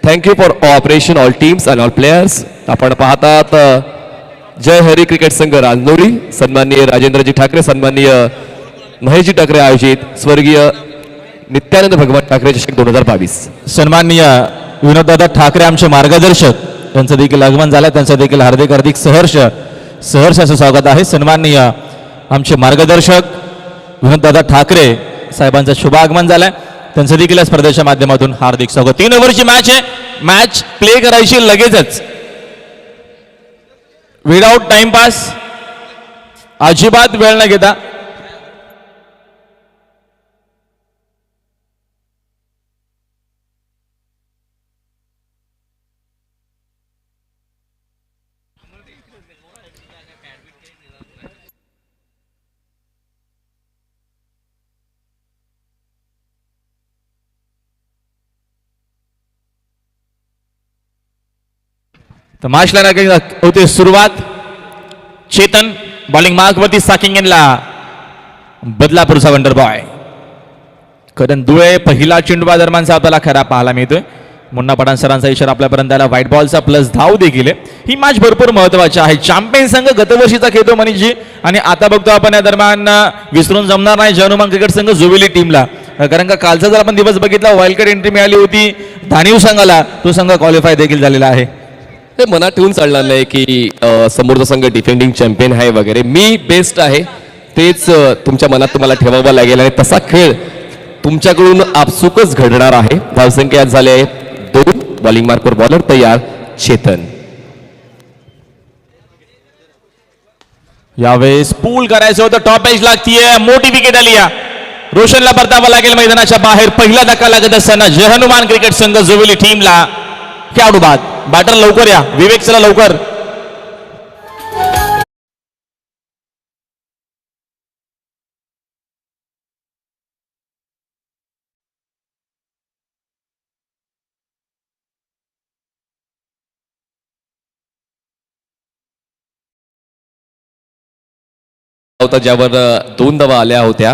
Thank you for operation all teams and all players. आपण पाहतात जय Hari cricket संघ राजनोरी, सन्माननीय राजेंद्रजी ठाकरे, सन्माननीय महेशजी ठाकरे आयोजित स्वर्गीय नित्यानंद भगवान ठाकरे चषक 2022. सन्माननीय विनोददादा ठाकरे आमचे मार्गदर्शक त्यांचं देखील आगमन झालं. त्यांचं देखील हार्दिक हार्दिक सहर्ष असं स्वागत आहे. सन्माननीय आमचे मार्गदर्शक विनोददादा ठाकरे साहेबांचं शुभ आगमन झालंय. त्यांचं देखील या स्पर्धेच्या माध्यमातून हार्दिक स्वागत. 3 ओव्हरची मॅच आहे. मॅच प्ले करायची लगेचच, विदाउट टाइमपास, अजिबात वेळ न घेता. तर मॅचला होते सुरुवात. चेतन बॉलिंग मार्कवरती साकिंग इनला बदलापूरचा वंडर बॉय करण दुळे. पहिला चेंडू दरम्यानचा आपल्याला खरा पाहायला मिळतोय. मुन्ना पठाण सरांचा इशारा आपल्यापर्यंत आला. व्हाईट बॉलचा प्लस धाव देखील आहे. ही मॅच भरपूर महत्वाची आहे. चॅम्पियन संघ गतवर्षीचा खेळतो मनीषजी, आणि आता बघतो आपण या दरम्यान विसरून जमणार नाही जनुमान क्रिकेट संघ जुबिली टीमला. कारण का कालचा जर आपण दिवस बघितला, वाईल्ड कार्ड एंट्री मिळाली होती धानिव संघाला, तो संघ क्वालिफाय देखील झालेला आहे. हे मनात ठेवून चालणार नाही की समोरचा संघ डिफेंडिंग चॅम्पियन आहे वगैरे. मी बेस्ट आहे तेच तुमच्या मनात तुम्हाला ठेवावं लागेल, आणि तसा खेळ तुमच्याकडून आपसुकच घडणार आहे. धावसंख्या झाले आहेत 2. बॉलिंग मार्कवर बॉलर तयार चेतन. यावेळेस पूल करायचं होतं, टॉप एज लागतीये, मोठी विकेट आली. रोशनला परतावा लागेल मैदानाच्या बाहेर. पहिला धक्का लागत असताना जय हनुमान क्रिकेट संघ जुबिली टीमला खेळाडू बाद. बॅटर लवकर या, विवेक चला लवकर. ज्यावर 2 धावा आल्या होत्या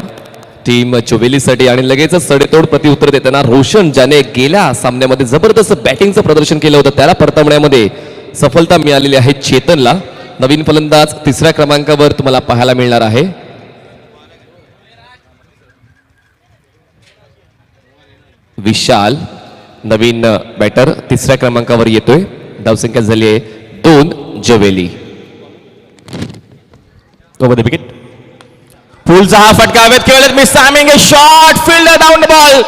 टीम चोवेलीसाठी, आणि लगेचच सडेतोड प्रत्युत्तर देताना रोशन, ज्याने गेल्या सामन्यामध्ये जबरदस्त बॅटिंगचं प्रदर्शन केलं होतं, त्याला परतवण्यामध्ये सफलता मिळालेली आहे चेतनला. नवीन फलंदाज 3ऱ्या क्रमांकावर तुम्हाला पाहायला मिळणार आहे. विशाल नवीन बॅटर 3ऱ्या क्रमांकावर येतोय. धावसंख्या झाली आहे 2. जवेली विकेट. पुलचा हा फटका हवेत खेळत मिस टायमिंग आहे. Short field down ball.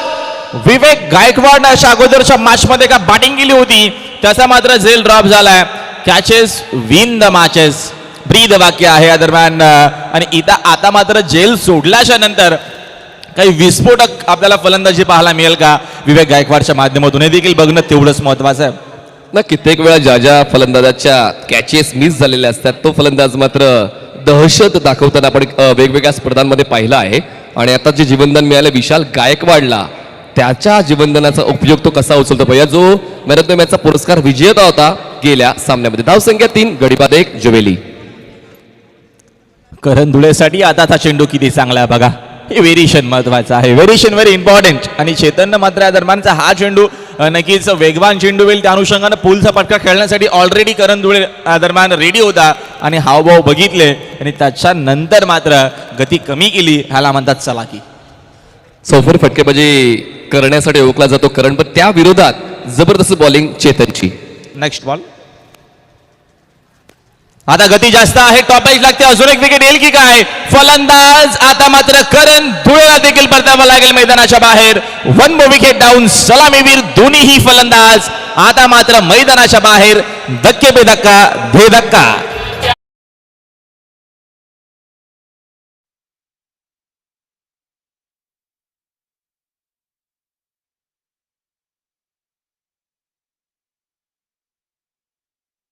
Vivek Gaikwad अशा अगोदरच्या मॅच मध्ये का बॅटिंग केली होती, त्याचा मात्र झेल ड्रॉप झालाय. कॅचेस विन द मॅचेस, ब्रीद वाक्य आहे या दरम्यान. आणि इथं आता मात्र जेल सोडल्याच्या नंतर काही विस्फोटक आपल्याला फलंदाजी पाहायला मिळेल का विवेक गायकवाडच्या माध्यमातून, हे देखील बघणं तेवढंच महत्वाचं आहे ना. कित्येक वेळा ज्या फलंदाजाच्या कॅचेस मिस झालेल्या असतात, तो फलंदाज मात्र दहशत दाखवताना आपण वेगवेगळ्या स्पर्धांमध्ये पाहिला आहे. आणि आता जे जीवनदान मिळालं विशाल गायकवाडला, त्याच्या जीवनदानाचा उपयोग तो कसा उचलतो पाहिजे. जो मॅन ऑफ द मॅचचा पुरस्कार विजेता होता गेल्या सामन्यामध्ये. धावसंख्या 3. गडीबाद 1. जुवेली. करण धुळेसाठी आता हा चेंडू किती चांगला आहे बघा. हे व्हेरिएशन महत्वाचं आहे, व्हेरिएशन व्हेरी इम्पॉर्टंट. आणि चेतननं मात्र या दरम्यानचा हा चेंडू नक्कीच वेगवान चेंडू होईल. त्या अनुषंगानं पूलचा फटका खेळण्यासाठी ऑलरेडी करण धुळे दरम्यान रेडी होता, आणि हावभाव बघितले आणि त्याच्यानंतर मात्र गती कमी केली. ह्याला म्हणतात चलाकी. सौफर फटकेबाजी करण्यासाठी ओळखला जातो करण, पण त्या विरोधात जबरदस्त बॉलिंग चेतनची. Next ball. आता गती जास्त आहे, टॉप एज लागते. अजून एक विकेट येईल की काय. फलंदाज आता मात्र करण धुळेला देखील परतावा लागेल मैदानाच्या बाहेर. 1 more विकेट डाऊन. सलामीवीर दोन्हीही फलंदाज आता मात्र मैदानाच्या बाहेर. धक्के बेधक्का धे धक्का.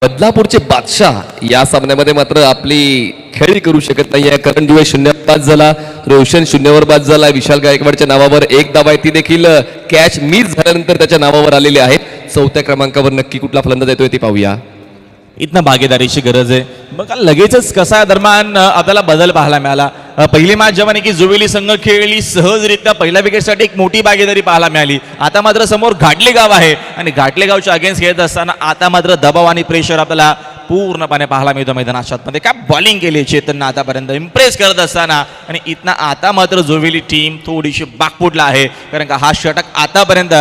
बदलापूरचे बादशाह या सामन्यामध्ये मात्र आपली खेळी करू शकत नाही. करण धुळे 0 बाद झाला, रोशन 0 बाद झाला. विशाल गायकवाडच्या नावावर 1 धाव आहे, ती देखील कॅच मिस झाल्यानंतर त्याच्या नावावर आलेली आहे. 4थ्या क्रमांकावर नक्की कुठला फलंदाज येतोय ते पाहूया. इथनं भागीदारीची गरज आहे. बघा लगेचच कसा दरम्यान आपल्याला बदल पाहायला मिळाला. पहिली मॅच जेव्हा की जुवेली संघ खेळली सहजरित्या पहिल्या विकेटसाठी एक मोठी भागीदारी पाहायला मिळाली. आता मात्र समोर घाटलेगाव आहे आणि घाटलेगावच्या अगेन्स्ट खेळत असताना आता मात्र दबाव आणि प्रेशर आपल्याला पूर्णपणे पाहायला मिळतो मैदानाच्या आतमध्ये. काय बॉलिंग केली चेतननं आतापर्यंत इम्प्रेस करत असताना आणि इथनं आता मात्र जुवेली टीम थोडीशी बाकपुटला आहे कारण का हा षटक आतापर्यंत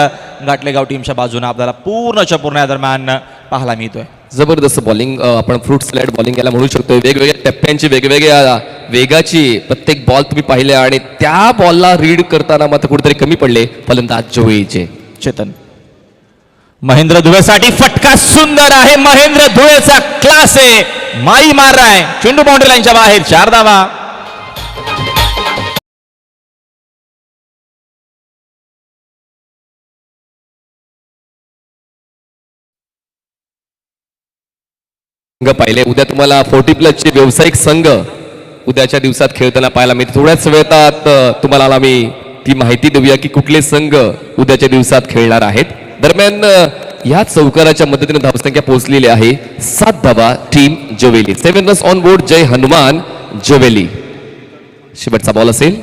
घाटलेगाव टीमच्या बाजूने आपल्याला पूर्णच्या पूर्ण या दरम्यान पाहायला मिळतोय. जबरदस्त बॉलिंग आपण फ्रूट स्लाइड बॉलिंग याला म्हणू शकतो. वेगवेगळ्या टप्प्यांची वेगवेगळ्या वेगाची प्रत्येक बॉल तुम्ही पाहिले आणि त्या बॉलला रीड करताना मात्र कुठेतरी कमी पडले फलंदाज जुवेलीचे. चेतन महेंद्र धुळेसाठी फटका सुंदर आहे. महेंद्र धुळेचा क्लास आहे. माई मार रहा है. चेंडू बाउंड्री लाईनच्या बाहेर 4 धावा. पाहिले उद्या तुम्हाला 40+ चे व्यावसायिक संघ उद्याच्या दिवसात खेळताना पाहायला मिळते. थोड्याच वेळात तुम्हाला आम्ही ती माहिती देऊया की कुठले संघ उद्याच्या दिवसात खेळणार आहेत. दरम्यान या चौकाराच्या मदतीने धावसंख्या पोहोचलेली आहे 7 धावा team Juveli. 7 runs on board. Jai Hanuman Juveli. शेवटचा बॉल असेल.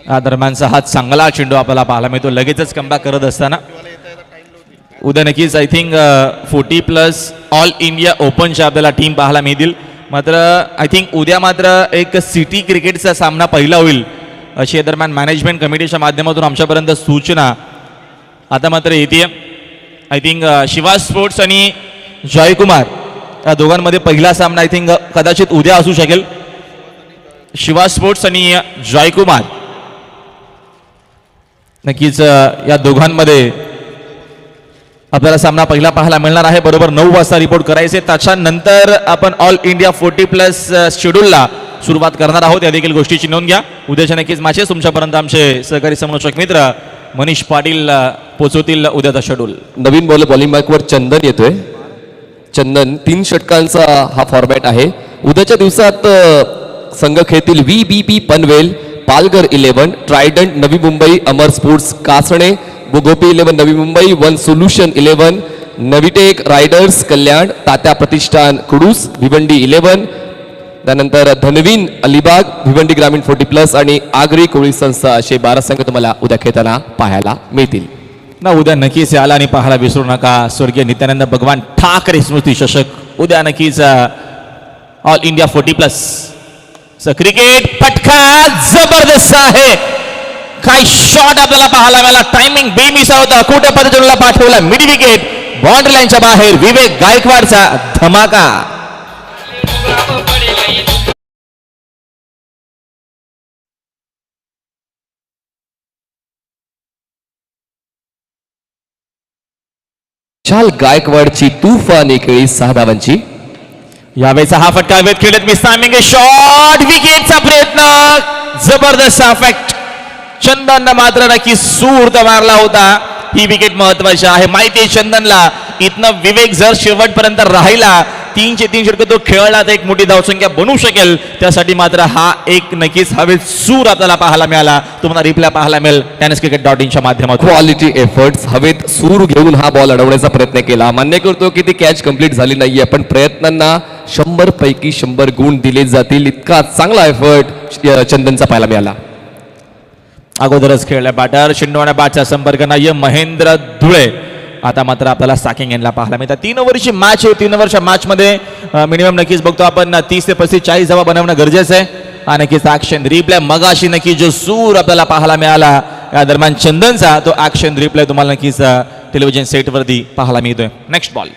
या दरम्यानचा हा चांगला चेंडू आपल्याला पाहायला मिळतो लगेचच कमबॅक करत असताना. उद्या नक्कीच आय थिंक 40+ ऑल इंडिया ओपनच्या आपल्याला टीम पाहायला मिळतील. मात्र आय थिंक उद्या मात्र एक सिटी क्रिकेटचा सामना पहिला होईल अशी दरम्यान मॅनेजमेंट कमिटीच्या माध्यमातून आमच्यापर्यंत सूचना आता मात्र येते. आय थिंक शिवा स्पोर्ट्स आणि जयकुमार या दोघांमध्ये पहिला सामना आय थिंक कदाचित उद्या असू शकेल. शिवा स्पोर्ट्स आणि जयकुमार नक्कीच या दोघांमध्ये आपल्याला सामना पहिला पाहायला मिळणार आहे. बरोबर 9 वाजता रिपोर्ट करायचे. त्याच्यानंतर आपण ऑल इंडिया 40+ शेड्यूलला सुरुवात करणार आहोत. या देखील गोष्टीची नोंद घ्या. उद्याच्या नक्कीच मॅचेस तुमच्यापर्यंत आमचे सहकारी समालोचक मित्र मनीष पाटील पोहोचवतील उद्याचा शेड्यूल. नवीन बॉलिंग बॅकवर चंदन येतोय. चंदन 3 षटकांचा हा फॉर्मॅट आहे. उद्याच्या दिवसात संघ खेळतील VBP पनवेल, पालघर 11, ट्रायडंट नवी मुंबई, अमर स्पोर्ट्स कासणे, गोपी 11 Navi Mumbai, one solution 11, नवीटेक riders कल्याण, तात्या प्रतिष्ठान कुडूस, भिवंडी 11, त्यानंतर धनवीन अलिबाग, भिवंडी ग्रामीण 40+ आणि आगरी कोळी संस्था असे 12 संघ तुम्हाला उद्या खेळताना पाहायला मिळतील. ना उद्या नक्कीच याला आणि पाहायला विसरू नका. स्वर्गीय नित्यानंद भगवान ठाकरे स्मृती चषक उद्या नक्कीच ऑल इंडिया 40+. क्रिकेट फटका जबरदस्त आहे. काही शॉट आपल्याला पाहायला मिळाला. टायमिंग बेमिसा होता. कुठे पद्धतीला पाठवला मिड विकेट बाउंड्री लाईनच्या बाहेर. विवेक गायकवाडचा धमाका. विशाल गायकवाडची तुफानी खेळी 6 धावांची. यावेळेचा हा फटका वेध खेळत मिसामिंग शॉट विकेटचा प्रयत्न जबरदस्त अफेक्ट. चंदन मात्र नक्की सूर मारला होता. ही विकेट महत्वाची आहे. माहिती आहे चंदनला इथनं विवेक जर शेवटपर्यंत राहिला 3चे 3 षटक तो खेळला तर एक मोठी धावसंख्या बनू शकेल. त्यासाठी मात्र हा एक नक्कीच हवेत सूर आपल्याला पाहायला मिळाला. तुम्हाला रिप्लाय पाहायला मिळेल tenniscricket.in च्या माध्यमातून. क्वालिटी एफर्ट्स हवेत सूर घेऊन हा बॉल अडवण्याचा प्रयत्न केला. मान्य करतो की ती कॅच कंप्लीट झाली नाहीये पण प्रयत्नांना 100 पैकी 100 गुण दिले जातील. इतका चांगला एफर्ट चंदनचा पाहायला मिळाला. अगोदरच खेळला बॅटर. शिंडवाना बॅटचा संपर्क नाहीये. महेंद्र धुळे आता मात्र आपल्याला साकिंग यांना पाहायला मिळतात. 3 ओव्हरची मॅच आहे. 3 ओव्हरच्या मॅच मध्ये मिनिमम नक्कीच बघतो आपण 30 ते 35 धावा बनवणं गरजेचं आहे. आणि नक्कीच ऍक्शन रिप्ले मगाशी नक्की जो सूर आपल्याला पाहायला मिळाला या दरम्यान चंदनचा तो ऍक्शन रिप्ले तुम्हाला नक्कीच टेलिव्हिजन सेटवरती पाहायला मिळतोय. Next ball.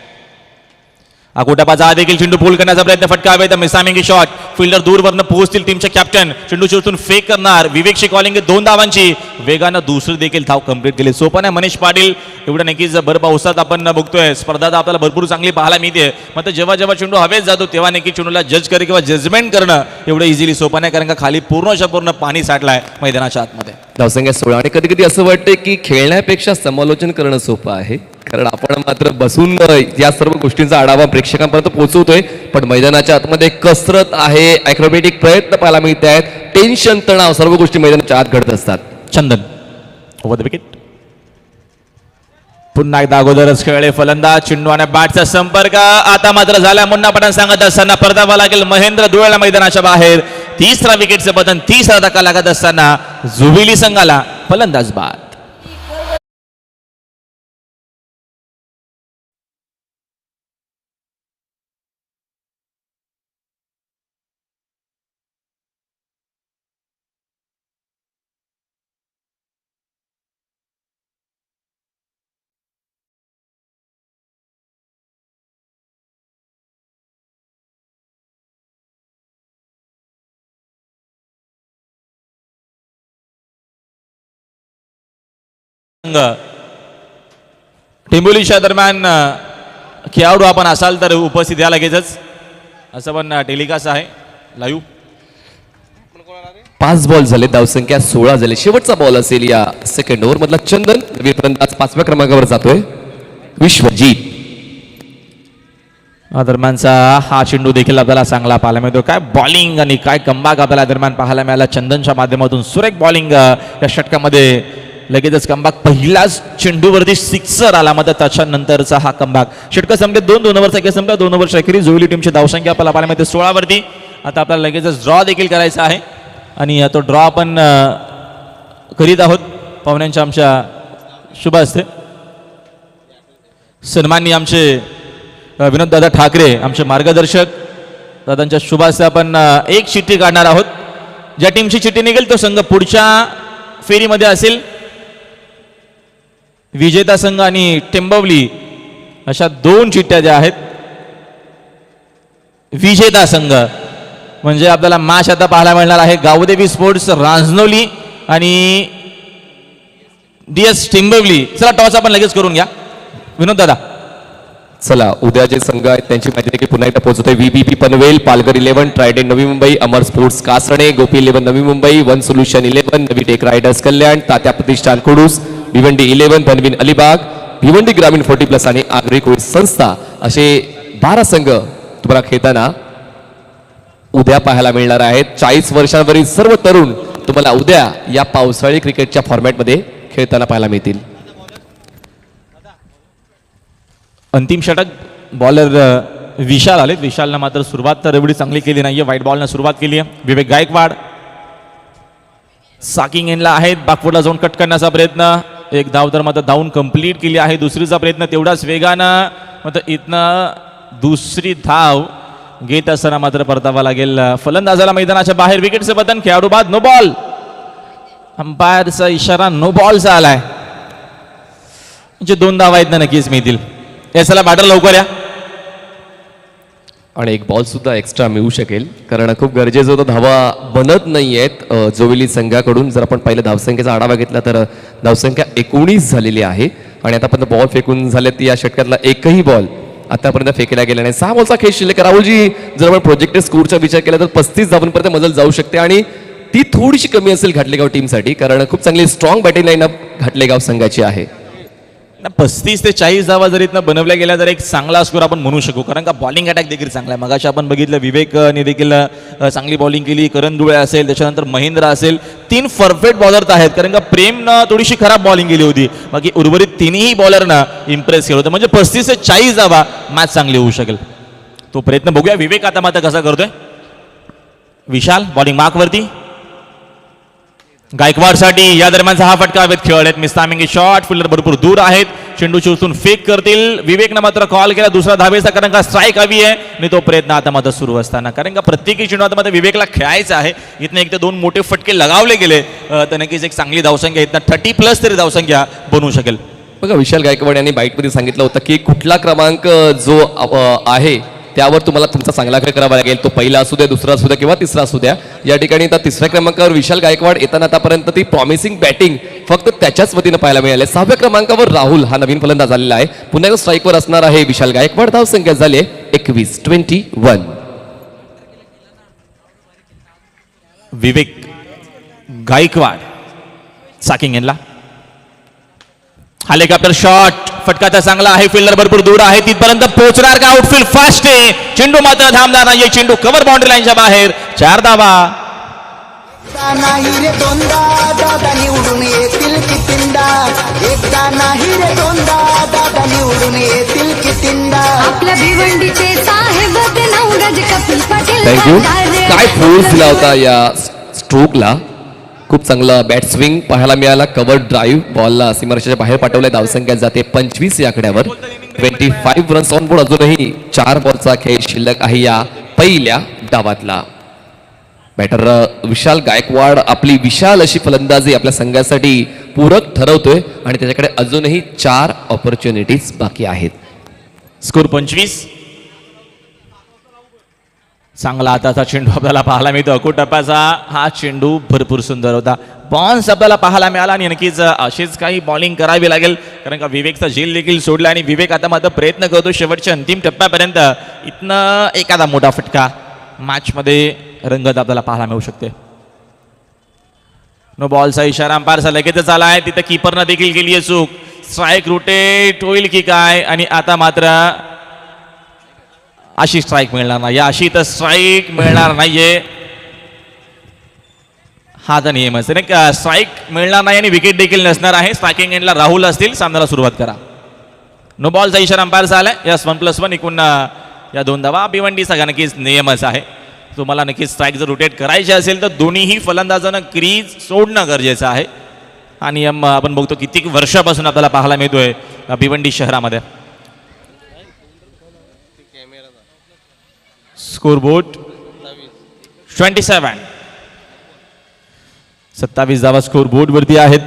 अकोटापाचा देखील चेंडू पूल करण्याचा प्रयत्न. फटका हवे तर मिसामिंग शॉट. फिल्डर दूरवरनं पोहोचतील टीमचे कॅप्टन. चेंडू चिरतून फेक करणार. विवेकची कॉलिंग 2 धावांची. वेगानं दुसरी देखील धाव कंप्लीट केली. सोपं आहे मनीष पाटील. एवढं नक्कीच भर पावसात आपण बघतोय स्पर्धा आपल्याला भरपूर चांगली पाहायला मिळते. मात्र जेव्हा जेव्हा चेंडू हवेत जातो तेव्हा नक्की चेंडूला जज करे किंवा जजमेंट करणं एवढं इझिली सोपं नाही कारण का खाली पूर्णच्या पूर्ण पाणी साठलाय मैदानाच्या आतमध्ये. धावसंख्या 16 आणि कधी कधी असं वाटतं की खेळण्यापेक्षा समालोचन करणं सोपं आहे कारण आपण मात्र बसून या सर्व गोष्टींचा आढावा प्रेक्षकांपर्यंत पोहोचवतोय पण मैदानाच्या आतमध्ये कसरत आहे. ॲक्रोबॅटिक प्रयत्न पाहायला मिळत आहेत. टेन्शन तणाव सर्व गोष्टी मैदानाच्या आत घडत असतात. चंदन ओव्हर द विकेट. पुन्हा एकदा अगोदरच खेळले फलंदाज. चेंडू आणि बॅटचा संपर्क आता मात्र झाला. मुन्ना पठाण सांगत असताना परतावा लागेल महेंद्र धुळेला मैदानाच्या बाहेर. तिसरा विकेटचं पतन, तिसरा धक्का लागत असताना जुबिली संघाला फलंदाज बाद. टिंबोलीच्या दरम्यान खेळाडू आपण असाल तर उपस्थित या लगेचच. असं पण टेलिकास्ट आहे लाईव्ह. 5 बॉल झाले, धावसंख्या 16 झाले. शेवटचा बॉल असेल या सेकंड ओव्हर मधला. चंदन नवीन फलंदाज 5व्या क्रमांकावर जातोय. विश्वजीत दरम्यानचा हा चेंडू देखील आपल्याला चांगला पाहायला मिळतो. काय बॉलिंग आणि काय कमबॅक आपल्याला दरम्यान पाहायला मिळाला चंदनच्या माध्यमातून. सुरेख बॉलिंग या षटकामध्ये. लगेचच कमबॅक, पहिलाच चेंडूवरती सिक्सर आला. मात्र त्याच्यानंतरचा हा कमबॅक. षटक संपले 2 ओव्हरचा खेळ संपला. 2 ओव्हरच्या अखेरी जुबिली टीमची धावसंख्या आपल्याला पाहायला मिळते 16 वरती. आता आपल्याला लगेचच ड्रॉ देखील करायचा आहे आणि तो ड्रॉ आपण करीत आहोत पाहुण्यांच्या आमच्या शुभ हस्ते. सन्माननीय आमचे विनोद दादा ठाकरे आमचे मार्गदर्शक, दादांच्या शुभ हस्ते आपण एक चिठ्ठी काढणार आहोत. ज्या टीमची चिठ्ठी निघेल तो संघ पुढच्या फेरीमध्ये असेल. विजेता संघ आणि टेंबवली अशा 2 चिठ्ठ्या ज्या आहेत. विजेता संघ म्हणजे आपल्याला मॅच आता पाहायला मिळणार आहे गावदेवी स्पोर्ट्स रांजनोली आणि DS टेंबवली. चला टॉस आपण लगेच करून घ्या विनोद दादा. चला, उद्या जे संघ आहेत त्यांची माहिती देखील पुन्हा एकदा पोहोचतोय. VBP पनवेल, पालघर 11, ट्रायडेंट नवी मुंबई, अमर स्पोर्ट्स कासरणे, गोपी 11 नवी मुंबई, वन सोल्युशन 11, नवी टेक रायडर्स कल्याण, तात्या प्रतिष्ठान खुडूस, भिवंडी 11, धनविन अलिबाग, भिवंडी ग्रामीण 40+ आणि आगरी कोळी संस्था असे 12 संघ तुम्हाला खेळताना उद्या पाहायला मिळणार आहेत. 40 वर्षांवरील सर्व तरुण तुम्हाला उद्या या पावसाळी क्रिकेटच्या फॉर्मॅटमध्ये खेळताना पाहायला मिळतील. अंतिम षटक. बॉलर विशाल आले. विशालनं मात्र सुरुवात तर एवढी चांगली केली नाहीये. व्हाईट बॉलनं सुरुवात केली आहे. विवेक गायकवाड साकिंग एनला आहेत. बॅकफुटला जाऊन कट करण्याचा प्रयत्न. एक धाव तर मात्र धावून कंप्लीट केली आहे. दुसरीचा प्रयत्न तेवढाच वेगानं. मात्र इथनं दुसरी धाव घेत असताना मात्र परतावा लागेल फलंदाजाला मैदानाच्या बाहेर. विकेटचं पतन, खेळाडू बाद, नो बॉल. अंपायरचा इशारा नो बॉलचा आलाय. म्हणजे 2 धावा आहेत ना नक्कीच मिळतील. याला बॅटर लवकर या. आणि एक बॉल सुद्धा एक्स्ट्रा मिळू शकेल कारण खूप गरजेचं होतं. धावा बनत नाही आहेत जोविली संघाकडून. जर आपण पहिल्या धावसंख्येचा आढावा घेतला तर धावसंख्या 19 झालेली आहे आणि आतापर्यंत बॉल फेकून झालेत या षटकातला एकही बॉल आतापर्यंत फेकला गेला नाही. 6 बॉलचा खेळ शिल्लक. राहुलजी, जर आपण प्रोजेक्टेड स्कोरचा विचार केला तर 35 धावांपर्यंत मजल जाऊ शकते आणि ती थोडीशी कमी असेल घाटलेगाव टीमसाठी कारण खूप चांगली स्ट्रॉंग बॅटिंग लाईनअप घाटलेगाव संघाची आहे. 35 ते 40 धावा जर इथनं बनवल्या गेल्या तर एक चांगला स्कोर आपण म्हणू शकू कारण का बॉलिंग अटॅक देखील चांगला आहे. मगाशी आपण बघितलं विवेकने देखील चांगली बॉलिंग केली. करण दुळे असेल, त्याच्यानंतर महेंद्र असेल. 3 परफेक्ट बॉलर आहेत कारण का प्रेमनं थोडीशी खराब बॉलिंग केली होती. बाकी उर्वरित 3ही बॉलरनं इम्प्रेस केलं होतं. म्हणजे 35 ते 40 धावा मॅच चांगली होऊ शकेल. तो प्रयत्न बघूया विवेक आता मात्र कसा करतोय. विशाल बॉलिंग मार्कवरती. गायकवाडसाठी या दरम्यानचा हा फटका हवेत खेळत. मिस्तामिंग शॉट. फिल्डर भरपूर दूर आहेत. चेंडू चुसून फेक करतील. विवेकनं मात्र कॉल केला दुसरा धावेचा कारण का स्ट्राईक हवी आहे आणि तो प्रयत्न आता मात्र सुरू असताना कारण का प्रत्येकी चेंडू आता मात्र विवेकला खेळायचा आहे. इथनं 1 ते 2 मोठे फटके लगावले गेले तर नक्कीच एक चांगली धावसंख्या इथनं 30+ तरी धावसंख्या बनवू शकेल. बघा, विशाल गायकवाड यांनी बाईटमध्ये सांगितलं होतं की कुठला क्रमांक जो आहे त्यावर तुम्हाला तुमचा चांगला खेळ करावा लागेल. तो पहिला असू द्या, दुसरा असू द्या किंवा तिसरा असू द्या. या ठिकाणी आता 3ऱ्या क्रमांकावर विशाल गायकवाड येताना आतापर्यंत ती प्रॉमिसिंग बॅटिंग फक्त त्याच्याच वतीनं पाहायला मिळाली. 6व्या क्रमांकावर राहुल हा नवीन फलंदाज आलेला आहे. पुन्हा एकदा स्ट्राईकवर असणार आहे विशाल गायकवाड. धावसंख्या झाली 21. विवेक गायकवाड साकिंग एनला. Helicopter shot. फटका तर चांगला आहे. फिल्डर भरपूर दूर आहे. तिथपर्यंत पोहोचणार का? आउटफील्ड फास्ट आहे. चेंडू मात्र थांबणार नाही. चेंडू कव्हर बाउंड्री लाईनच्या बाहेर. 4 धावा. नाही रे 2दा दादा निवडून येतील की 3दा. एकदा नाही रे 2दा. निवडून येतील कितींदा आपल्या भिवंडीचे साहेब ते नवगज कपिल पाटील थँक्यू. वाटारे. काय फोर्स दिला होता या स्ट्रोकला. खूप चांगला बॅट स्विंग पाहायला मिळाला. कव्हर ड्राईव्ह बॉलला सीमारेषेच्या बाहेर पाठवलंय. धावसंख्या जाते 25 या आकड्यावर. 25 रन्स ऑन बोर्ड. अजूनही 4 बॉलचा खेळ शिल्लक आहे या पहिल्या डावातला. बॅटर विशाल गायकवाड आपली विशाल अशी फलंदाजी आपल्या संघासाठी पूरक ठरवतोय आणि त्याच्याकडे अजूनही 4 ऑपॉर्च्युनिटीज बाकी आहेत. स्कोर 25. चांगला हाताचा चेंडू आपल्याला पाहायला मिळतो. अकोटप्पाचा हा चेंडू भरपूर सुंदर होता. बॉन्स आपल्याला पाहायला मिळाला आणि नक्कीच अशीच काही बॉलिंग करावी लागेल कारण का विवेकचा झेल देखील सोडला आणि विवेक आता मात्र प्रयत्न करतो शेवटच्या अंतिम टप्प्यापर्यंत. इथनं एखादा मोठा फटका मॅचमध्ये रंगत आपल्याला पाहायला मिळू शकते. नो बॉलचा इशारा अंपायरचा लगेचच आला आहे. तिथं कीपरनं देखील केली आहे चूक. स्ट्राईक रोटेट होईल की काय आणि आता मात्र अशी स्ट्राईक मिळणार नाही. अशी तर स्ट्राईक मिळणार नाहीये. हा तर नियमच आहे ना. स्ट्राईक मिळणार नाही आणि विकेट देखील नसणार आहे. स्ट्रायकिंग एंडला राहुल असतील. सामन्याला सुरुवात करा. नो बॉलचा इशारा अंपायरचा आलाय. यस 1+1 एकूण या 2 धावा. भिवंडीचा नक्कीच नियमच आहे. तुम्हाला नक्कीच स्ट्राईक जर रोटेट करायचे असेल तर दोन्हीही फलंदाजांना क्रीज सोडणं गरजेचं आहे. हा नियम आपण बघतो किती वर्षापासून आपल्याला पाहायला मिळतोय भिवंडी शहरामध्ये. स्कोरबोर्ड 27. 27 धावा स्कोरबोर्ड वरती आहेत.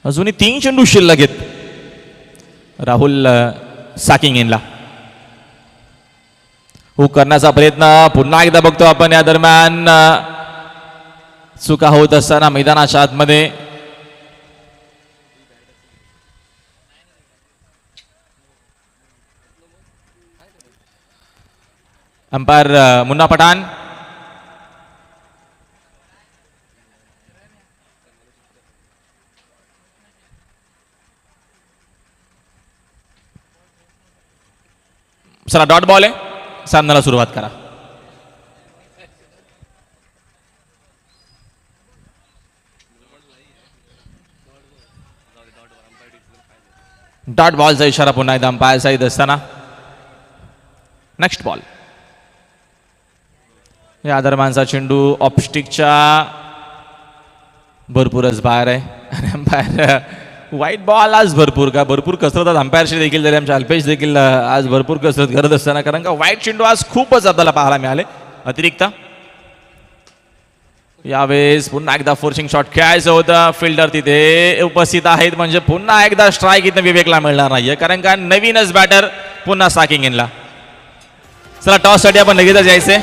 अजूनही 3 चेंडू शिल्लक आहेत राहुल साकिंगेनला. हुक करण्याचा प्रयत्न पुन्हा एकदा बघतो आपण. या दरम्यान चुका होत असताना मैदानाच्या आतमध्ये अंपायर मुन्ना पठाण. चला डॉट बॉल आहे. सामन्याला सुरुवात करा. डॉट बॉलचा इशारा पुन्हा एकदा अंपायर साईड असताना. Next ball. या दरम्यानचा चेंडू ऑपस्टिकच्या भरपूरच बाहेर आहे आणि अंपायर वाईट बॉल आज भरपूर कसरत अंपायरशी देखील झाली. आमच्या अल्पेश देखील आज भरपूर कसरत करत असताना कारण का वाईट चेंडू आज खूपच आपल्याला पाहायला मिळाले. अतिरिक्त यावेळेस पुन्हा एकदा फोर्सिंग शॉट खेळायचं होतं. फिल्डर तिथे उपस्थित आहेत म्हणजे पुन्हा एकदा स्ट्राईक इथं विवेकला मिळणार नाहीये कारण का नवीनच बॅटर पुन्हा साकिंग इनला. चला टॉस साठी आपण लगेचच यायचंय.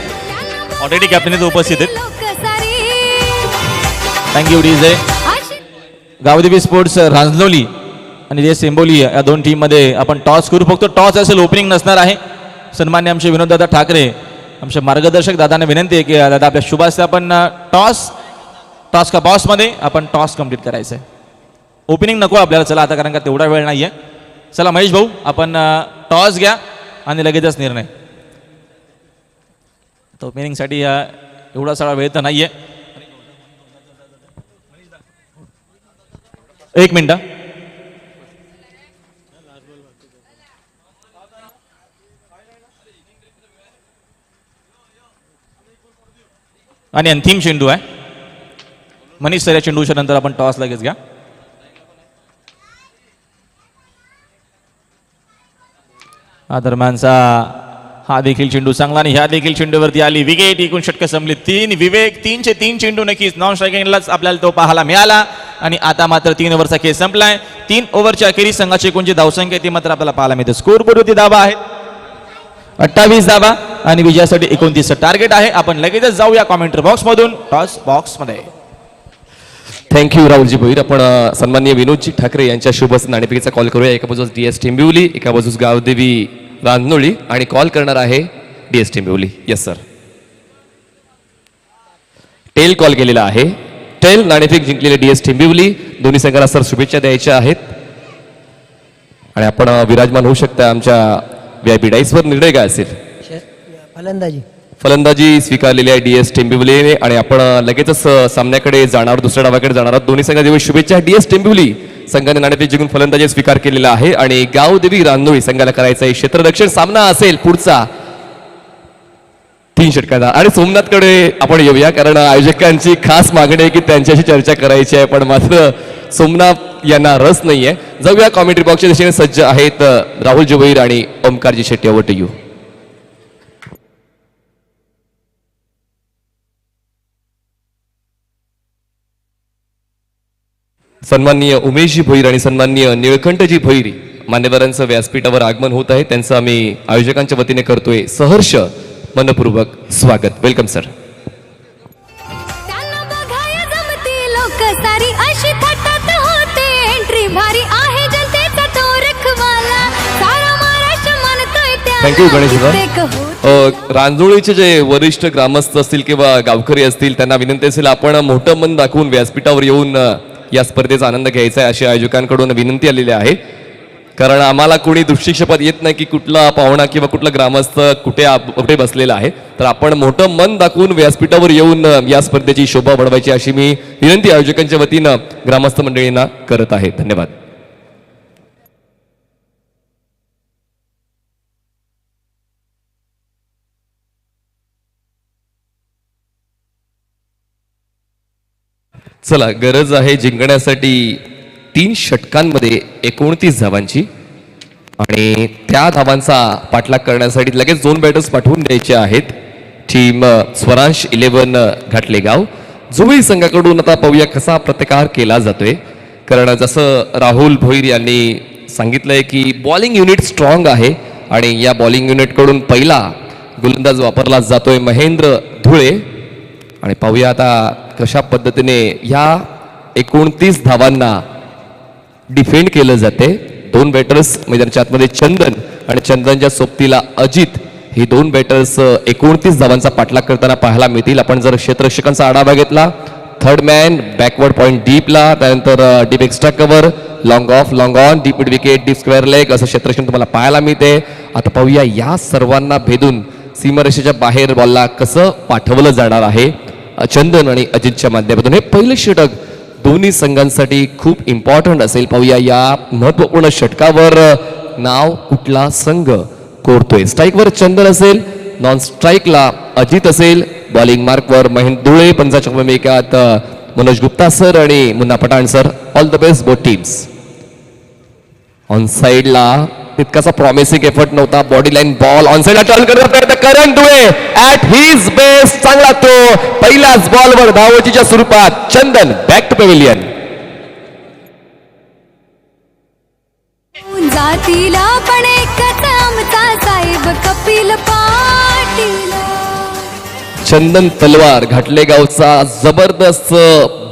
ऑलरेडी कॅप्टन इथे उपस्थित आहेत. Thank you DJ. Gavdevi sports Ranjanoli आणि जे सेंबोली या 2 टीममध्ये आपण टॉस करू. फक्त टॉस असेल, ओपनिंग नसणार आहे. सन्मान्य आमचे विनोददादा ठाकरे आमचे मार्गदर्शक दादांना विनंती आहे की दादा आपल्या शुभ हस्ते आपण टॉस का बॉसमध्ये आपण टॉस कंप्लीट करायचं आहे. ओपनिंग नको आपल्याला. चला आता कारण का तेवढा वेळ नाही आहे. चला महेश भाऊ आपण टॉस घ्या आणि लगेचच निर्णय. तर ओपनिंगसाठी एवढा सगळा वेळ तर नाही आहे. 1 मिनिट. आणि अंतिम चेंडू आहे. मनीष सर या चेंडूच्या नंतर आपण टॉस लगेच घ्या. हा दरम्यानचा हा देखील चेंडू चांगला आणि ह्या देखील चेंडूवरती आली विकेट. एकूण षटकं संपली. 3 विवेक 3चे 3 चेंडू नक्कीच नॉन स्ट्रायकिंगलाच आपल्याला तो पाहायला मिळाला आणि आता मात्र 3 ओव्हरचा खेळ संपलाय. 3 ओव्हरच्या अखेरीस संघाची एकूण जी धावसंख्या ती मात्र आपल्याला पाहायला मिळते. स्कोरबोर्डवरती धावा आहेत 28 धावा आणि विजयासाठी 29 टार्गेट आहे. आपण लगेचच जाऊया कॉमेंट्री बॉक्स मधून टॉस बॉक्स मध्ये. थँक्यू राहुलजी भोईर. आपण सन्माननीय विनोदजी ठाकरे यांच्या शुभ नाणेफेकीचा कॉल करूया. एका बाजूस DS टिंबिवली, एका बाजूस गावदेवी रांजनोळी आणि कॉल करणार आहे DS Dombivli. Yes sir. Tell call केलेला आहे. टेल नाणेफेक जिंकलेले DS टिंबिवली. दोन्ही संघाला सर शुभेच्छा द्यायच्या आहेत आणि आपण विराजमान होऊ शकता. आमच्या VIP डाईसवर निर्णय काय असेल? फलंदाजी स्वीकारलेली आहे DS टिंबिवलीने आणि आपण लगेचच सामन्याकडे जाणार, दुसऱ्या डावाकडे जाणार आहोत. दोन्ही संघांना शुभेच्छा. DS टिंबिवली संघाने नाणेफेक जिंकून फलंदाजी स्वीकार केलेला आहे आणि गावदेवी रांजोळी संघाला करायचा आहे क्षेत्ररक्षण सामना असेल पुढचा 3 षटकांचा. आणि सोमनाथकडे आपण येऊया कारण आयोजकांची खास मागणी आहे की त्यांच्याशी चर्चा करायची आहे, पण मात्र सोमनाथ यांना रस नाहीये. जाऊया कॉमेंट्री बॉक्सच्या दिशेने सज्ज आहेत राहुल जुबैर आणि Omkarji Shetty. Over to you. सन्माननीय उमेशजी भोईर आणि सन्माननीय निळकंठजी भोईर मान्यवरांचं व्यासपीठावर आगमन होत आहे. त्यांचं आम्ही आयोजकांच्या वतीने करतोय सहर्ष मनपूर्वक स्वागत. Welcome sir. त्यांना बघाया जमती लोक सारी अशी थटात होते एंट्री भारी आहे जनतेचा तो रखवाला सारा महाराष्ट्र मानतोय त्याला. थँक्यू गणेश कित्येक होते. रांजोळीचे जे वरिष्ठ ग्रामस्थ असतील किंवा गावकरी असतील त्यांना विनंती असेल आपण मोठं मन दाखवून व्यासपीठावर येऊन या स्पर्धेचा आनंद घ्यायचा आहे अशी आयोजकांकडून विनंती आलेली आहे. कारण आम्हाला कोणी दृष्टिक्षेपात येत नाही की कुठला पाहुणा किंवा कुठला ग्रामस्थ कुठे बसलेला आहे, तर आपण मोठं मन दाखवून व्यासपीठावर येऊन या स्पर्धेची शोभा वाढवायची अशी मी विनंती आयोजकांच्या वतीनं ग्रामस्थ मंडळींना करत आहे. धन्यवाद. चला, गरज आहे जिंकण्यासाठी 3 षटकांमध्ये 29 धावांची आणि त्या धावांचा पाठलाग करण्यासाठी लगेच 2 बॅटर्स पाठवून द्यायचे आहेत. टीम स्वरांश 11 घाटलेगाव जुबैर संघाकडून आता पाहूया कसा प्रतिकार केला जातोय. कारण जसं राहुल भोईर यांनी सांगितलंय की बॉलिंग युनिट स्ट्रॉंग आहे आणि या बॉलिंग युनिटकडून पहिला गोलंदाज वापरला जातोय महेंद्र धुळे. आणि पाहूया आता कशा पद्धतीने या 29 धावांना डिफेंड केलं जाते. 2 बॅटर्स मैदानाच्या आतमध्ये चंदन आणि चंदनच्या सोबतीला अजित ही 2 बॅटर्स 29 धावांचा पाठलाग करताना पाहायला मिळतील. आपण जर क्षेत्ररक्षकांचा आढावा घेतला, थर्ड मॅन, बॅकवर्ड पॉईंट डीपला, त्यानंतर deep extra cover, long of, long on, deep mid wicket, deep square leg असं क्षेत्ररक्षण तुम्हाला पाहायला मिळते. आता पाहूया या सर्वांना भेदून सीमारेषेच्या बाहेर बॉलला कसं पाठवलं जाणार आहे चंदन आणि अजितच्या माध्यमातून. हे पहिलं षटक दोन्ही संघांसाठी खूप इम्पॉर्टंट असेल. पाहूया या महत्वपूर्ण षटकावर नाव कुठला संघ कोरतोय. स्ट्राईकवर चंदन असेल, नॉन स्ट्राईकला अजित असेल, बॉलिंग मार्कवर महेंद्र धुळे, पंचाच्या भूमिकेत मनोज गुप्ता सर आणि Munna Pathan sir. All the best both teams. On साइडला तितकासा प्रॉमिसिंग एफर्ट नव्हता. बॉडी लाईन बॉल ऑन साइडला टर्न करण्याचा प्रयत्न Karan Dhule at his best. चांगला तो पहिल्याच बॉलवर धावचीच्या स्वरूपात चंदन बॅक टू पॅव्हिलियन. जातीला पण एकच आमचा साहेब कपिल पाटील. चंदन तलवार घाटलेगावचा जबरदस्त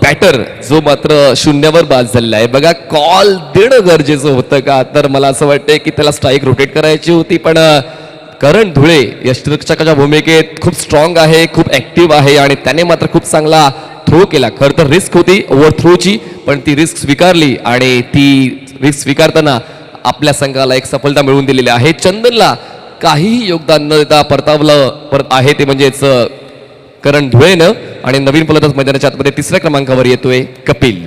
बॅटर जो मात्र शून्यावर बाद झालेला आहे. बघा, कॉल देणं गरजेचं होतं का, तर मला असं वाटतंय की त्याला स्ट्राईक रोटेट करायची होती, पण करण धुळे यष्टिरक्षकाच्या भूमिकेत खूप स्ट्रॉंग आहे, खूप ऍक्टिव्ह आहे आणि त्याने मात्र खूप चांगला थ्रो केला. खरं तर रिस्क होती ओव्हर थ्रोची, पण ती रिस्क स्वीकारली आणि ती रिस्क स्वीकारताना आपल्या संघाला एक सफलता मिळवून दिलेली आहे. चंदनला काहीही योगदान न देता परतावलं परत आहे ते म्हणजेच करण धुळेनं. आणि नवीन फलंदाज मैदानाच्या आतमध्ये 3ऱ्या क्रमांकावर येतोय कपिल.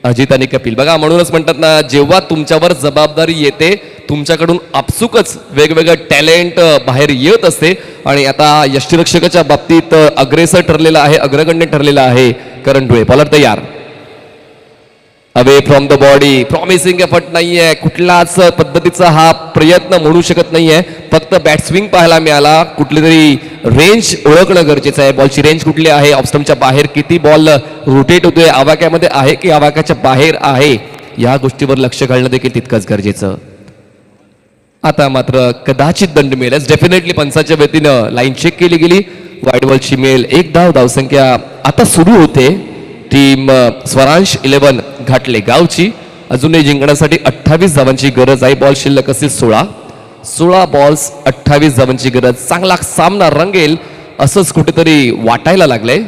अजित आणि कपिल. बघा, म्हणूनच म्हणतात ना, जेव्हा तुमच्यावर जबाबदारी येते तुमच्याकडून आपसुकच वेगवेगळं टॅलेंट बाहेर येत असते. आणि आता यष्टिरक्षकाच्या बाबतीत अग्रेसर ठरलेला आहे, अग्रगण्य ठरलेला आहे करण धुळे. बॉलर तयार, away from the body, promising effort नाहीये, कुठलाच पद्धतीचा हा प्रयत्न म्हणू शकत नाहीये. फक्त बॅट स्विंग पाहायला मिळाला. कुठली तरी रेंज ओळखणं गरजेचं आहे. बॉलची रेंज कुठली आहे, ऑफस्टम्पच्या बाहेर किती बॉल रोटेट होतोय, आवाक्यामध्ये आहे की आवाक्याच्या बाहेर आहे, या गोष्टीवर लक्ष घालणं देखील तितकंच गरजेचं. आता मात्र कदाचित दंड मिळेल. डेफिनेटली पंचाच्या वतीनं लाईन चेक केली गेली. वाईड बॉलची मिळेल 1 धाव. धावसंख्या आता सुरू होते टीम स्वरांश 11 घाटले गावची. अजूनही जिंकण्यासाठी 28 धावांची गरज आहे. बॉल शिल्लक असेल 16 बॉल्स 28 धावांची गरज. चांगला सामना रंगेल असंच कुठेतरी वाटायला लागलंय,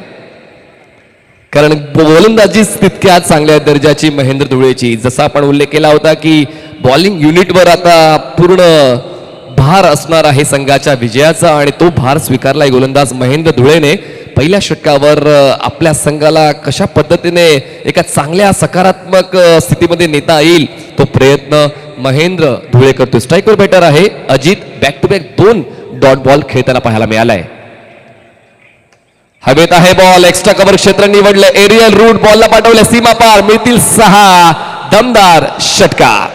कारण गोलंदाजीच तितक्या चांगल्या दर्जाची महेंद्र धुळेची. जसा आपण उल्लेख केला होता की बॉलिंग युनिटवर आता पूर्ण भार असणार आहे संघाच्या विजयाचा आणि तो भार स्वीकारलाय गोलंदाज महेंद्र धुळेने. पहिल्या षटकावर आपल्या संघाला कशा पद्धतीने एका चांगल्या सकारात्मक स्थितीमध्ये नेता येईल तो प्रयत्न महेंद्र धुळे करतो. स्ट्राईकवर बॅटर आहे Ajit. Back to back 2 dot ball खेळताना पाहायला मिळालाय. हवेत आहे बॉल. एक्स्ट्रा कव्हर क्षेत्र निवडलं. एरियल रूट बॉलला पाठवलं सीमा पार. मिळतील 6. दमदार षटकार.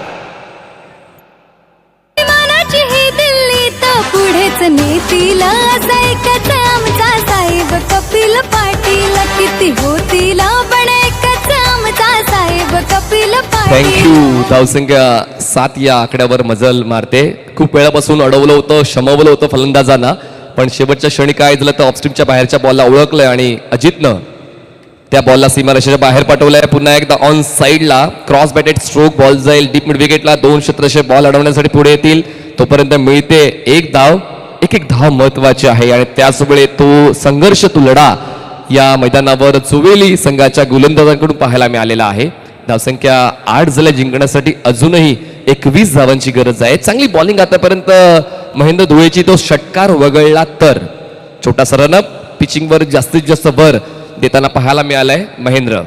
विमानाची ही दिल्ली तर पुढेच नेतील असा एकच आमचा साहेब कपिल पाटील. किती होतील पण एकच आमचा साहेब कपिल पाटील. थँक्यू. धावसंख्या 7 या आकड्यावर मजल मारते. खूप वेळापासून अडवलं होतं, शमवलं होतं फलंदाजांना, पण शेवटच्या क्षणी काय झालं तर ऑफस्ट्रीमच्या बाहेरच्या बॉलला ओळखलंय आणि अजितनं त्या बॉलला सीमारेषेच्या बाहेर पाठवलंय. पुन्हा एकदा ऑन साईडला क्रॉस बॅटेड स्ट्रोक बॉल जाईल डीप मिड विकेटला. 2 क्षेत्ररक्षक बॉल अडवण्यासाठी पुढे येतील. तोपर्यंत मिळते 1 धाव. एक धाव महत्वाची आहे आणि त्याचवेळी तो संघर्ष, तो लढा या मैदानावर चुवेली संघाच्या गोलंदाजांकडून पाहायला मिळालेला आहे. धावसंख्या 8 झाल्या जिंकण्यासाठी अजूनही 21 धावांची गरज आहे. चांगली बॉलिंग आतापर्यंत महेंद्र धुळेची. तो षटकार वगळला तर छोटासा रनअप पिचिंगवर जास्तीत जास्त भर देताना पाहायला मिळालाय महेंद्र.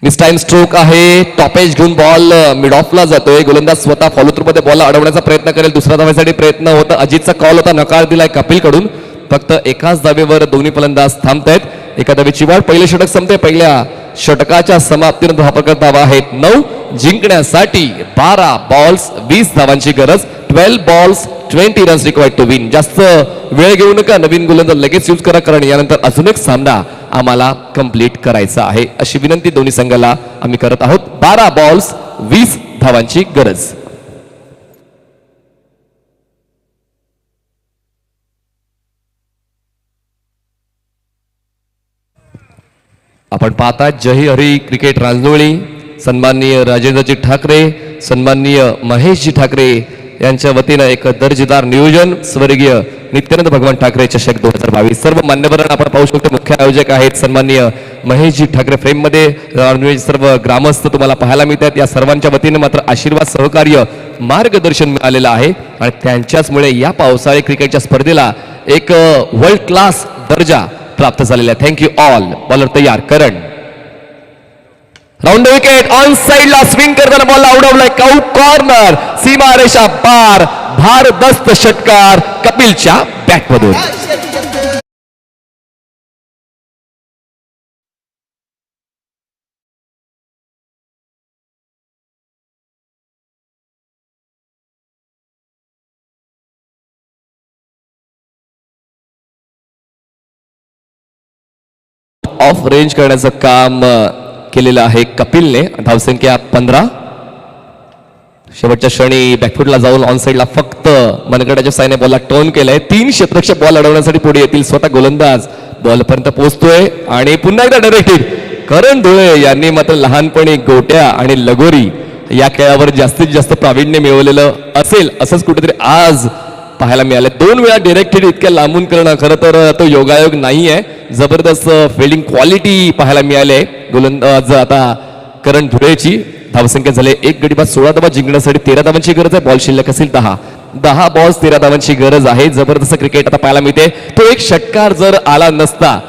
मिस टाइम स्ट्रोक आहे. टॉपेज घेऊन बॉल मिड ऑफला जातोय. गोलंदाज स्वतः फॉलो थ्रू मध्ये बॉल अडवण्याचा प्रयत्न करेल. दुसऱ्या धावेसाठी प्रयत्न होता. अजितचा कॉल होता, नकार दिलाय कपिलकडून. फक्त एकाच धावेवर दोन्ही फलंदाज थांबतायत. एका धावेची वाढ. पहिलं षटक संपते. पहिल्या षटकाच्या समाप्तीनंतर धावपकर धावा आहेत 9. जिंकण्यासाठी 12 बॉल्स 20 धावांची गरज. 12 balls 20 runs required to win. जास्त वेळ घेऊ नका. नवीन गोलंदाज लगेच यूज करा, कारण यानंतर अजून एक सामना आम्हाला कंप्लीट करायचा आहे. अशी विनंती दोन्ही संघाला आम्ही करत आहोत. 12 बॉल्स 20 धावांची गरज. आपण पाहता जय हरी क्रिकेट रांजोळी. सन्माननीय राजेंद्रजी ठाकरे, सन्माननीय महेशजी ठाकरे यांच्या वतीनं एक दर्जेदार नियोजन. स्वर्गीय नित्यानंद भगवान ठाकरे चषक 2022. सर्व मान्यवरांना आपण पाहू शकतो. मुख्य आयोजक आहेत सन्माननीय महेशजी ठाकरे. फ्रेममध्ये रांजोळी सर्व ग्रामस्थ तुम्हाला पाहायला मिळतात. या सर्वांच्या वतीनं मात्र आशीर्वाद, सहकार्य, मार्गदर्शन मिळालेलं आहे आणि त्यांच्याचमुळे या पावसाळी क्रिकेटच्या स्पर्धेला एक वर्ल्ड क्लास दर्जा प्राप्त झालेला आहे. Thank you all. बॉलर तयार. Karan round wicket. ऑन साइडला स्विंग करताना बॉल उडवलाय. Cow corner. सीमा रेषा पार. भारदस्त षटकार कपिलच्या बॅटमधून. ऑफ रेंज करण्याचं काम केलेलं आहे कपिलने. धावसंख्या 15. शेवटच्या क्षणी बॅकफुटला जाऊन ऑन साइडला फक्त मनगडाच्या साईने बॉलला टर्न केलाय. 3 क्षेत्ररक्षक बॉल अडवण्यासाठी पुढे येतील. स्वतः गोलंदाज बॉलपर्यंत पोहोचतोय आणि पुन्हा एकदा डायरेक्टेड. करण धुळे यांनी मात्र लहानपणी गोट्या आणि लगोरी या खेळावर जास्तीत जास्त प्रावीण्य मिळवलेलं असेल असंच कुठेतरी आज पाहायला मिळालं. 2 वेळा डायरेक्टेड इतक्या लांबून करणं खरं तर तो योगायोग नाहीये. जबरदस्त फिल्डिंग क्वालिटी पाहायला मिळाली आहे गोलंदाज आता करण धुळेची. धावसंख्या झाले 1 गडी बाद 16 धावा. जिंकण्यासाठी 13 धावांची गरज आहे. बॉल शिल्लक असेल 10 बॉल्स 13 धावांची गरज आहे. जबरदस्त क्रिकेट आता पाहायला मिळते. तो एक षटकार जर आला नसता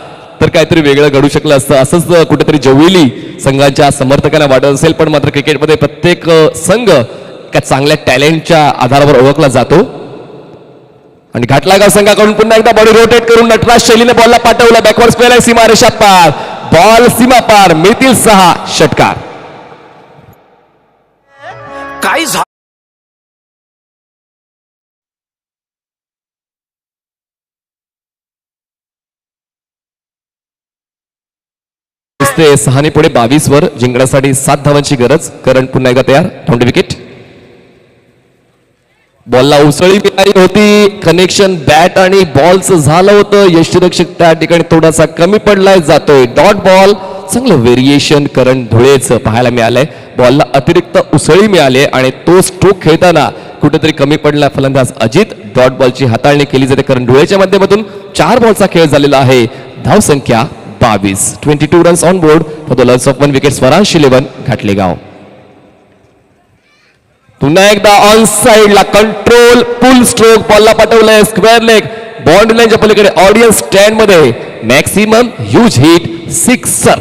तर काहीतरी वेगळं घडू शकलं असतं असंच कुठेतरी जवळी संघाच्या समर्थकांना वाटत असेल. पण मात्र क्रिकेटमध्ये प्रत्येक संघ एका चांगल्या टॅलेंटच्या आधारावर ओळखला जातो. आणि घाटलागाव संघाकडून पुन्हा एकदा बॉडी रोटेट करून नटराज शैलीने बॉलला पाठवला. बॅकवर्ड स्क्वेअर आहे. सीमा रेषा पार. बॉल सीमा पार. मिळतील 6. षटकार. काय दिसते 6 पुढे 22 वर. जिंकण्यासाठी 7 धावांची गरज. करण पुन्हा एकदा तयार. Round wicket. बॉलला उसळी मिळाली होती. कनेक्शन बॅट आणि बॉलचं झालं होतं. यष्टीरक्षक त्या ठिकाणी थोडासा कमी पडलाय. जातोय डॉट बॉल. चांगलं व्हेरिएशन करण धुळेचं पाहायला मिळालंय. बॉलला अतिरिक्त उसळी मिळाली आणि तो स्ट्रोक खेळताना कुठेतरी कमी पडला फलंदाज अजित. डॉट बॉलची हाताळणी केली जाते करण धुळेच्या माध्यमातून. 4 बॉलचा खेळ झालेला आहे. धावसंख्या 22. 22 runs on board for the loss of 1 wicket. Swaransh 11 Ghatlegaon. पुन्हा एकदा ऑन साइडला कंट्रोल पुल स्ट्रोक बॉलला पाठवलंय. स्क्वेअर लेग बाउंड्री लाईनच्या पलीकडे ऑडियन्स स्टँड मध्ये मॅक्सिमम ह्यूज हिट सिक्सर.